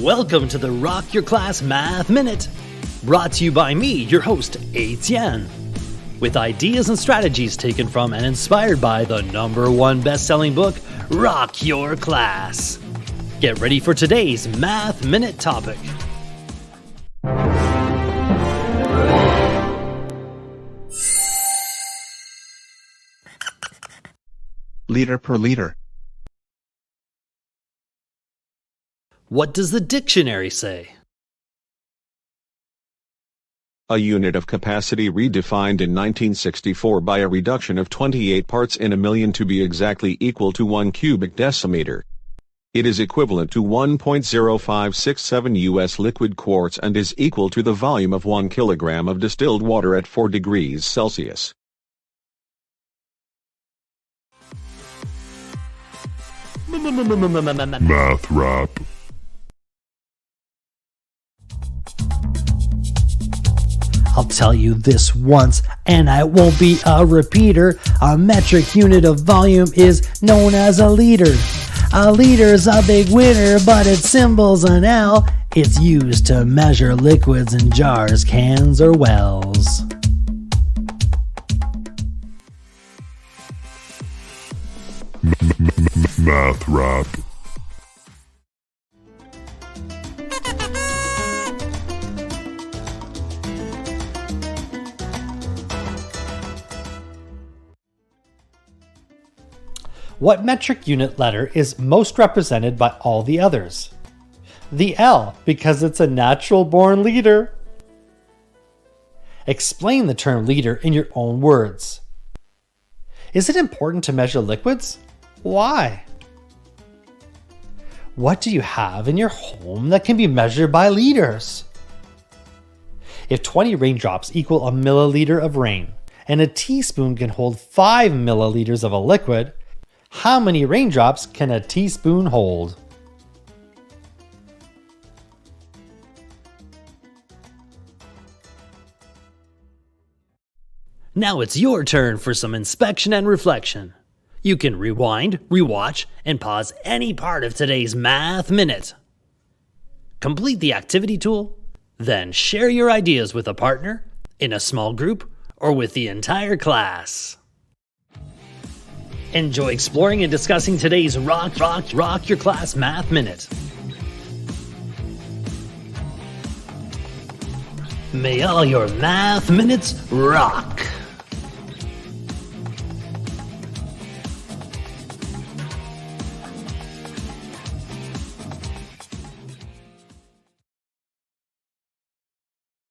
Welcome to the Rock Your Class Math Minute, brought to you by me, your host, Etienne, with ideas and strategies taken from and inspired by the #1 best-selling book, Rock Your Class. Get ready for today's Math Minute topic. Liter per liter. What does the dictionary say? A unit of capacity redefined in 1964 by a reduction of 28 parts in a million to be exactly equal to 1 cubic decimeter. It is equivalent to 1.0567 U.S. liquid quartz and is equal to the volume of 1 kilogram of distilled water at 4 degrees Celsius. Math rap. I'll tell you this once, and I won't be a repeater. A metric unit of volume is known as a liter. A liter's a big winner, but its symbol's an L. It's used to measure liquids in jars, cans, or wells. Math rap. What metric unit letter is most represented by all the others? The L, because it's a natural-born liter. Explain the term liter in your own words. Is it important to measure liquids? Why? What do you have in your home that can be measured by liters? If 20 raindrops equal a milliliter of rain, and a teaspoon can hold 5 milliliters of a liquid, how many raindrops can a teaspoon hold? Now it's your turn for some inspection and reflection. You can rewind, rewatch, and pause any part of today's Math Minute. Complete the activity tool, then share your ideas with a partner, in a small group, or with the entire class. Enjoy exploring and discussing today's Rock Your Class Math Minute. May all your math minutes rock!